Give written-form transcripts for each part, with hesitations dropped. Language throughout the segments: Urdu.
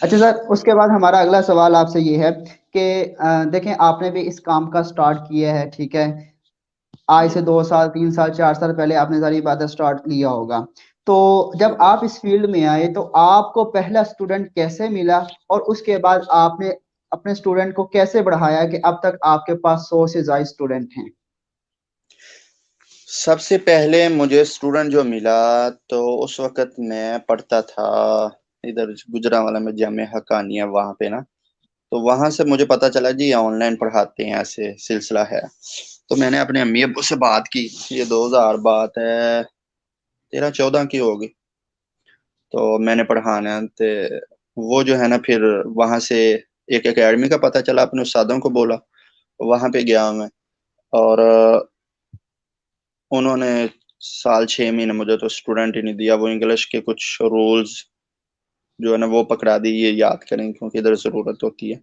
اچھا سر، اس کے بعد ہمارا اگلا سوال آپ سے یہ ہے کہ دیکھیں آپ نے بھی اس کام کا سٹارٹ کیا ہے، ٹھیک ہے، آج جی سے 2 سال 3 سال 4 سال پہلے آپ نے ساری باتیں سٹارٹ کیا ہوگا، تو جی جب آپ اس فیلڈ میں آئے تو آپ کو پہلا اسٹوڈنٹ کیسے ملا، اور اس کے بعد آپ نے اپنے اسٹوڈنٹ کو کیسے بڑھایا کہ اب تک آپ کے پاس 100 سے زائد اسٹوڈنٹ ہیں؟ سب سے پہلے مجھے اسٹوڈنٹ جو ملا تو اس وقت میں پڑھتا تھا ادھر گجرانوالہ میں جامعہ حقانیہ وہاں پہ نا. تو وہاں سے مجھے پتا چلا جی آن لائن پڑھاتے ہیں ایسے سلسلہ ہے. تو میں نے اپنے امی ابو سے بات کی، یہ 2000 بات ہے 13-14 کی ہوگی. تو میں نے پڑھانا تو وہ جو ہے نا پھر وہاں سے ایک اکیڈمی کا پتہ چلا، اپنے استادوں کو بولا، وہاں پہ گیا میں. اور انہوں نے سال 6 مہینے مجھے تو اسٹوڈنٹ ہی نہیں دیا. وہ انگلش کے کچھ رولز جو ہے نا وہ پکڑا دی، یہ یاد کریں کیونکہ ادھر ضرورت ہوتی ہے.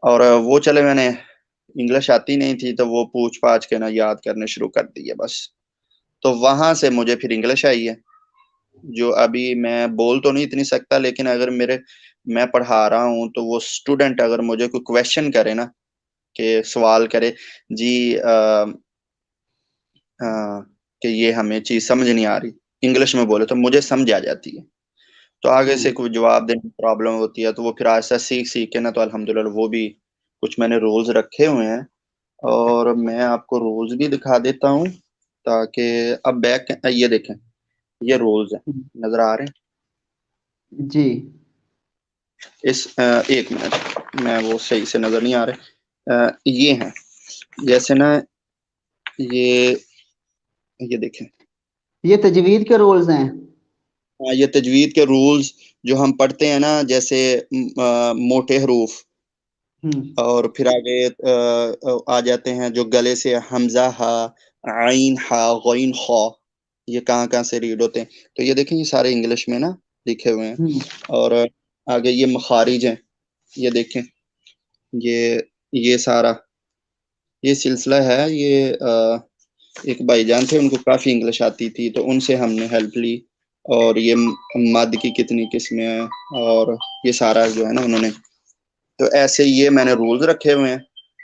اور وہ چلے، میں نے انگلش آتی نہیں تھی تو وہ پوچھ پاچھ کے نا یاد کرنے شروع کر دیے بس. تو وہاں سے مجھے پھر انگلش آئی ہے، جو ابھی میں بول تو نہیں اتنی سکتا، لیکن اگر میں پڑھا رہا ہوں تو وہ اسٹوڈنٹ اگر مجھے کوئی کویشچن کرے نا، کہ سوال کرے جی کہ یہ ہمیں چیز سمجھ نہیں آ رہی، انگلش میں بولے تو مجھے سمجھ آ جاتی ہے. تو آگے سے کوئی جواب دینے میں پرابلم ہوتی ہے تو وہ پھر آہستہ سیکھ سیکھ کے نا، تو الحمدللہ وہ بھی کچھ میں نے رولز رکھے ہوئے ہیں. اور میں آپ کو رولز بھی دکھا دیتا ہوں تاکہ اب بیک یہ دیکھیں، یہ رولز ہیں نظر آ رہے ہیں. جی ایک منٹ، میں وہ صحیح سے نظر نہیں آ رہے. یہ ہیں جیسے نا، یہ دیکھیں، یہ تجوید کے رولز ہیں. یہ تجوید کے رولز جو ہم پڑھتے ہیں نا، جیسے موٹے حروف، اور پھر آگے آ جاتے ہیں جو گلے سے حمزہ ہا، عین ہا، غین خا، یہ کہاں کہاں سے ریڈ ہوتے ہیں. تو یہ دیکھیں، یہ سارے انگلش میں نا لکھے ہوئے ہیں. اور آگے یہ مخارج ہیں، یہ دیکھیں، یہ سارا یہ سلسلہ ہے. یہ ایک بھائی جان تھے، ان کو کافی انگلش آتی تھی تو ان سے ہم نے ہیلپ لی. اور یہ مد کی کتنی قسمیں ہیں، اور یہ سارا جو ہے نا انہوں نے. تو ایسے یہ میں نے رولز رکھے ہوئے ہیں.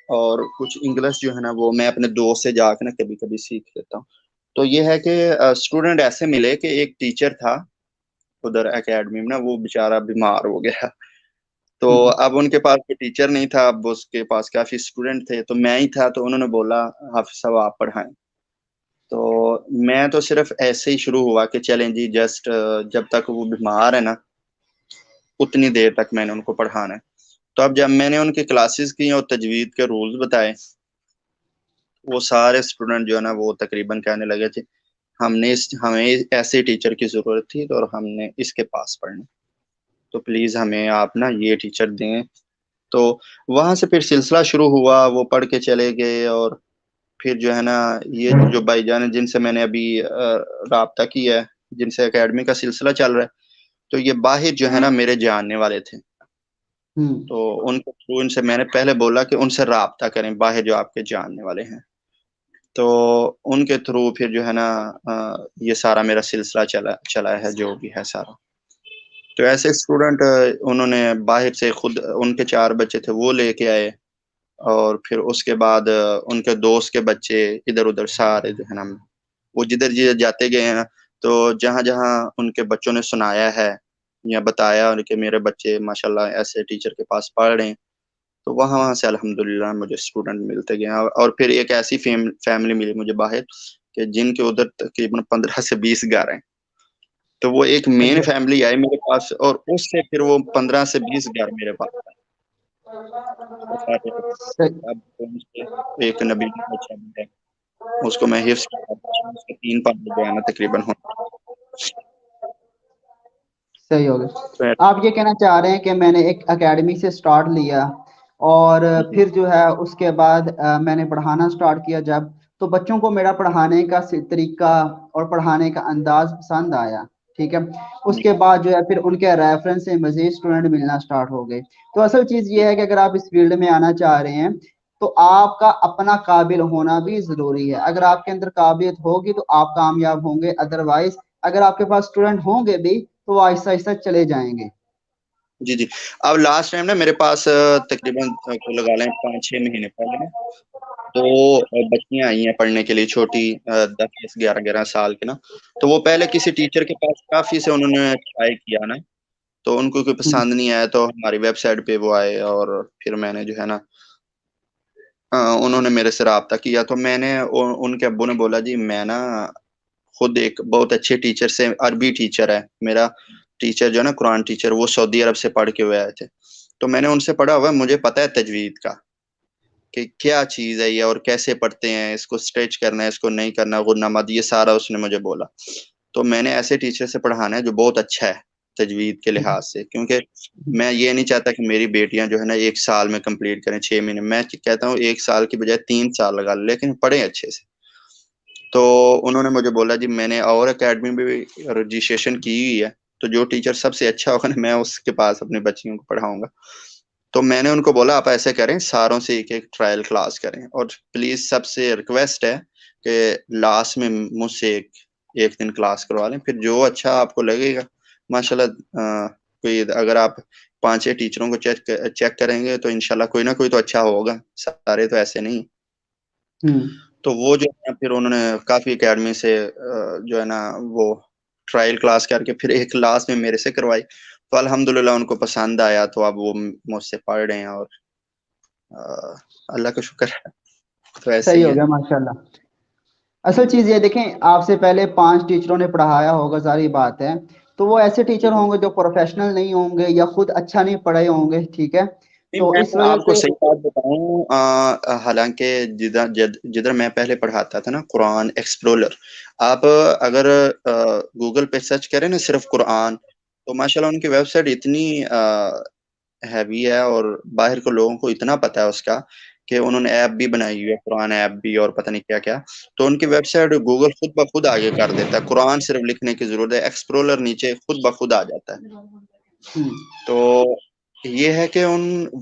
اور کچھ انگلش جو ہے نا وہ میں اپنے دوست سے جا کے نا کبھی کبھی سیکھ لیتا ہوں. تو یہ ہے کہ اسٹوڈنٹ ایسے ملے کہ ایک ٹیچر تھا ادھر اکیڈمی میں نا، وہ بیچارہ بیمار ہو گیا. تو اب ان کے پاس کوئی ٹیچر نہیں تھا، اب اس کے پاس کافی اسٹوڈنٹ تھے تو میں ہی تھا. تو انہوں نے بولا حافظ صاحب آپ پڑھائیں. تو میں تو صرف ایسے ہی شروع ہوا کہ چلیں جی جسٹ جب تک وہ بیمار ہے نا اتنی دیر تک میں نے ان کو پڑھانا ہے. تو اب جب میں نے ان کی کلاسز کی اور تجوید کے رولز بتائے، وہ سارے اسٹوڈنٹ جو ہے نا وہ تقریباً کہنے لگے تھے ہمیں ایسے ٹیچر کی ضرورت تھی اور ہم نے اس کے پاس پڑھنا، تو پلیز ہمیں آپ نا یہ ٹیچر دیں. تو وہاں سے پھر سلسلہ شروع ہوا، وہ پڑھ کے چلے گئے. اور پھر جو ہے نا یہ جو بھائی جان جن سے میں نے ابھی رابطہ کیا ہے، جن سے اکیڈمی کا سلسلہ چل رہا ہے، تو یہ باہر جو ہے نا میرے جاننے والے تھے. تو ان کے تھرو ان سے میں نے پہلے بولا کہ ان سے رابطہ کریں، باہر جو آپ کے جاننے والے ہیں. تو ان کے تھرو پھر جو ہے نا یہ سارا میرا سلسلہ چلا ہے جو بھی ہے سارا. تو ایسے اسٹوڈنٹ انہوں نے باہر سے خود، ان کے 4 بچے تھے وہ لے کے آئے. اور پھر اس کے بعد ان کے دوست کے بچے ادھر ادھر سارے جو ہے نا وہ جدھر جدھر جاتے گئے ہیں. تو جہاں جہاں ان کے بچوں نے سنایا ہے یا بتایا کہ میرے بچے ماشاءاللہ ایسے ٹیچر کے پاس پڑھ رہے ہیں، تو وہاں سے الحمدللہ مجھے اسٹوڈنٹ ملتے گئے. اور پھر ایک ایسی فیملی ملی مجھے باہر کہ جن کے ادھر تقریباً 15 سے 20 گھر ہیں. تو وہ ایک مین فیملی آئی میرے پاس، اور اس سے پھر وہ 15 سے 20 گھر میرے پاس آئے. ایک نبی کا بچہ بھی ہے، اس کو میں حفظ کرتا ہوں، اس کے 3 پارے جو ہے نا تقریباً صحیح ہو گیا. آپ یہ کہنا چاہ رہے ہیں کہ میں نے ایک اکیڈمی سے سٹارٹ لیا اور پھر جو ہے اس کے بعد میں نے پڑھانا سٹارٹ کیا جب، تو بچوں کو میرا پڑھانے کا طریقہ اور پڑھانے کا انداز پسند آیا، ٹھیک ہے. اس کے بعد جو ہے پھر ان کے ریفرنس سے مزید اسٹوڈنٹ ملنا سٹارٹ ہو گئے. تو اصل چیز یہ ہے کہ اگر آپ اس فیلڈ میں آنا چاہ رہے ہیں تو آپ کا اپنا قابل ہونا بھی ضروری ہے. اگر آپ کے اندر قابلیت ہوگی تو آپ کامیاب ہوں گے، ادروائز اگر آپ کے پاس اسٹوڈنٹ ہوں گے بھی تو وہ آہستہ آہستہ چلے جائیں گے. جی جی. اب لاسٹ ٹائم نا میرے پاس تقریباً کو لگا لیں 5-6 مہینے پہلے تو بچیاں آئی ہیں پڑھنے کے لیے چھوٹی 10-11 سال کے نا. تو وہ پہلے کسی ٹیچر کے پاس کافی سے انہوں نے ٹرائی کیا نا, تو ان کو کوئی پسند نہیں آیا, تو ہماری ویب سائٹ پہ وہ آئے اور پھر میں نے جو ہے نا انہوں نے میرے سے رابطہ کیا. تو میں نے ان کے ابو نے بولا جی میں نا خود ایک بہت اچھے ٹیچر سے, عربی ٹیچر ہے میرا ٹیچر جو ہے نا قرآن ٹیچر, وہ سعودی عرب سے پڑھ کے ہوئے آئے تھے. تو میں نے ان سے پڑھا ہوا, مجھے پتا ہے تجوید کا کہ کیا چیز ہے یہ اور کیسے پڑھتے ہیں, اس کو اسٹریچ کرنا ہے, اس کو نہیں کرنا, غنہ مد, یہ سارا اس نے مجھے بولا. تو میں نے ایسے ٹیچر سے پڑھانا ہے جو بہت اچھا ہے تجوید کے لحاظ سے, کیونکہ میں یہ نہیں چاہتا کہ میری بیٹیاں جو ہے نا 1 سال میں کمپلیٹ کریں 6 مہینے. میں کہتا ہوں 1 سال کی بجائے 3 سال لگا لیں, لیکن پڑھیں اچھے سے. تو انہوں نے مجھے بولا جی میں نے اور اکیڈمی میں بھی رجسٹریشن کی ہوئی ہے, تو جو ٹیچر سب سے اچھا ہوگا نا میں اس کے پاس اپنی بچیوں کو پڑھاؤں گا. تو میں نے ان کو بولا آپ ایسے کریں, ساروں سے ایک ٹرائل کلاس کریں, اور پلیز سب سے ریکویسٹ ہے کہ لاسٹ میں مجھ سے ایک دن کلاس کروا لیں. پھر جو اچھا آپ کو لگے گا ماشاءاللہ, کوئی اگر آپ 5-6 ٹیچروں کو چیک کریں گے تو انشاءاللہ کوئی نہ کوئی تو اچھا ہوگا, سارے تو ایسے نہیں. تو وہ جو ہے پھر انہوں نے کافی اکیڈمی سے جو ہے نا وہ ٹرائل کلاس کر کے پھر ایک لاسٹ میں میرے سے کروائی, تو الحمدللہ ان کو پسند آیا, تو اب وہ مجھ سے پڑھ رہے ہیں اور اللہ کا شکر ہے. تو ایسے صحیح ہی ہو ہے. گیا ماشاءاللہ. اصل چیز یہ دیکھیں, آپ سے پہلے 5 ٹیچروں نے پڑھایا ہوگا, ساری بات ہے, تو وہ ایسے ٹیچر ہوں گے جو پروفیشنل نہیں ہوں گے یا خود اچھا نہیں پڑھے ہوں گے, ٹھیک ہے, نہیں, تو میں اس وجہ آپ کو سے صحیح بات بتاؤں, حالانکہ جدھر میں پہلے پڑھاتا تھا نا قرآن ایکسپلورر, آپ اگر گوگل پہ سرچ کریں نا صرف قرآن, تو ماشاءاللہ ان کی ویب سائٹ اتنی ہیوی ہے اور باہر کو لوگوں کو اتنا پتا ہے اس کا کہ انہوں نے ایپ بھی بنائی ہوئی ہے, قرآن ایپ بھی, اور پتہ نہیں کیا کیا. تو ان کی ویب سائٹ گوگل خود بخود آگے کر دیتا ہے, قرآن صرف لکھنے کی ضرورت ہے, ایکسپلورر نیچے خود بخود آ جاتا ہے. تو یہ ہے کہ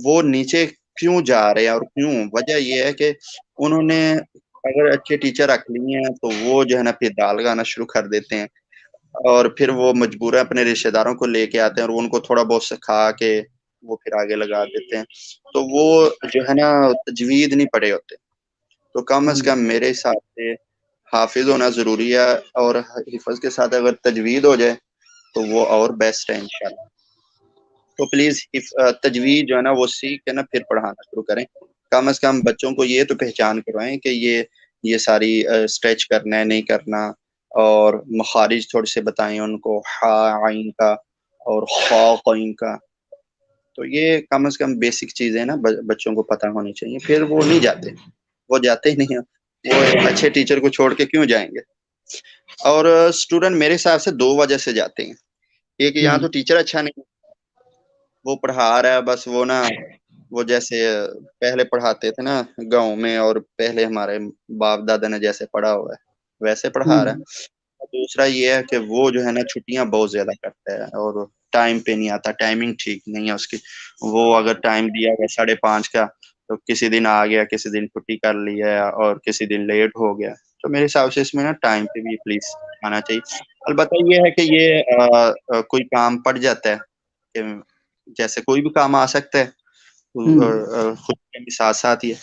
وہ نیچے کیوں جا رہے ہیں, اور کیوں, وجہ یہ ہے کہ انہوں نے اگر اچھے ٹیچر رکھ لیے ہیں تو وہ جو ہے نا پھر دال گانا شروع کر دیتے ہیں, اور پھر وہ مجبوراً اپنے رشتہ داروں کو لے کے آتے ہیں, اور ان کو تھوڑا بہت سکھا کے وہ پھر آگے لگا دیتے ہیں. تو وہ جو ہے نا تجوید نہیں پڑھے ہوتے. تو کم از کم میرے حساب سے حافظ ہونا ضروری ہے, اور حفظ کے ساتھ اگر تجوید ہو جائے تو وہ اور بیسٹ ہے انشاءاللہ. تو پلیز تجوید جو ہے نا وہ سیکھ کے نا پھر پڑھانا شروع کریں. کم از کم بچوں کو یہ تو پہچان کروائیں کہ یہ ساری اسٹریچ کرنا ہے, نہیں کرنا, اور مخارج تھوڑے سے بتائیں ان کو, ہا عین کا اور خا قین کا. تو یہ کم از کم بیسک چیزیں نا بچوں کو پتہ ہونی چاہیے, پھر وہ نہیں جاتے, وہ جاتے ہی نہیں ہیں, وہ اچھے ٹیچر کو چھوڑ کے کیوں جائیں گے. اور اسٹوڈنٹ میرے حساب سے 2 وجہ سے جاتے ہیں. ایک, یہاں تو ٹیچر اچھا نہیں, وہ پڑھا رہا ہے بس, وہ نا وہ جیسے پہلے پڑھاتے تھے نا گاؤں میں, اور پہلے ہمارے باپ دادا نے جیسے پڑھا ہوا ہے ویسے پڑھا رہا ہے. دوسرا یہ ہے کہ وہ جو ہے نا چھٹیاں بہت زیادہ کرتا ہے, اور ٹائم پہ نہیں آتا, ٹائمنگ ٹھیک نہیں ہے اس کی. وہ اگر ٹائم دیا گیا 5:30 کا, تو کسی دن آ گیا, کسی دن چھٹی کر لی ہے, اور کسی دن لیٹ ہو گیا. تو میرے حساب سے اس میں نا ٹائم پہ بھی پلیز آنا چاہیے. البتہ یہ ہے کہ یہ کوئی کام پڑ جاتا ہے کہ جیسے کوئی بھی کام آ سکتا ہے, خود کے ساتھ ساتھ ہی ہے.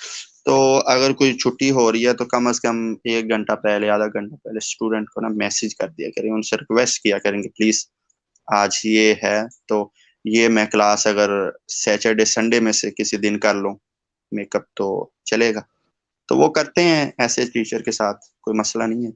تو اگر کوئی چھٹی ہو رہی ہے تو کم از کم 1 گھنٹہ پہلے, آدھا گھنٹہ پہلے اسٹوڈنٹ کو نا میسج کر دیا کریں, ان سے ریکویسٹ کیا کریں کہ پلیز آج یہ ہے, تو یہ میں کلاس اگر سیٹرڈے سنڈے میں سے کسی دن کر لوں میک اپ تو چلے گا. تو وہ کرتے ہیں ایسے ٹیچر کے ساتھ, کوئی مسئلہ نہیں ہے.